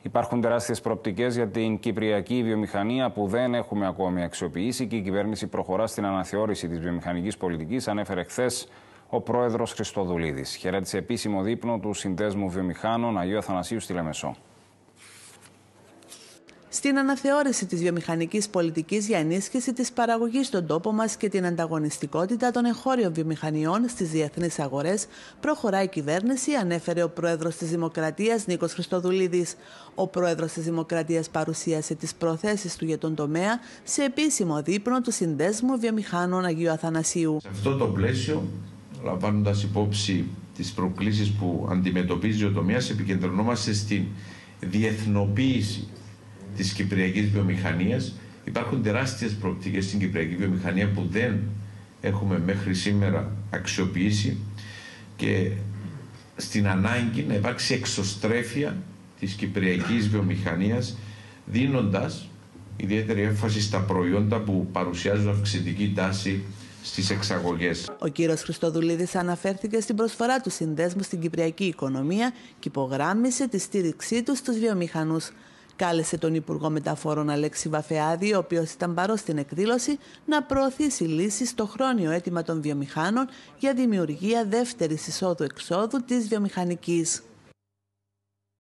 Υπάρχουν τεράστιες προοπτικές για την κυπριακή βιομηχανία που δεν έχουμε ακόμη αξιοποιήσει και η κυβέρνηση προχωρά στην αναθεώρηση της βιομηχανικής πολιτικής, ανέφερε χθες ο πρόεδρος Χριστοδουλίδης. Χαιρέτησε επίσημο δείπνο του Συνδέσμου Βιομηχάνων Αγίου Αθανασίου στη Λεμεσό. Στην αναθεώρηση της βιομηχανικής πολιτικής για ενίσχυση της παραγωγής στον τόπο μας και την ανταγωνιστικότητα των εγχώριων βιομηχανιών στις διεθνείς αγορές, προχωράει η κυβέρνηση, ανέφερε ο πρόεδρος της Δημοκρατίας Νίκος Χριστοδουλίδης. Ο πρόεδρος της Δημοκρατίας παρουσίασε τις προθέσεις του για τον τομέα σε επίσημο δείπνο του Συνδέσμου Βιομηχάνων Αγίου Αθανασίου. Σε αυτό το πλαίσιο, λαμβάνοντας υπόψη τις προκλήσεις που αντιμετωπίζει ο τομέας, επικεντρωνόμαστε στην διεθνοποίηση της κυπριακής βιομηχανίας. Υπάρχουν τεράστιες προοπτικές στην κυπριακή βιομηχανία που δεν έχουμε μέχρι σήμερα αξιοποιήσει και στην ανάγκη να υπάρξει εξωστρέφεια της κυπριακής βιομηχανίας, δίνοντας ιδιαίτερη έμφαση στα προϊόντα που παρουσιάζουν αυξητική τάση στις εξαγωγές. Ο κύριος Χριστοδουλίδης αναφέρθηκε στην προσφορά του συνδέσμου στην κυπριακή οικονομία και υπογράμμισε τη στήριξή του στους βιομηχανούς. Κάλεσε τον Υπουργό Μεταφορών Αλέξη Βαφεάδη, ο οποίος ήταν παρός στην εκδήλωση, να προωθήσει λύσεις στο χρόνιο αίτημα των βιομηχάνων για δημιουργία δεύτερης εισόδου-εξόδου της βιομηχανικής.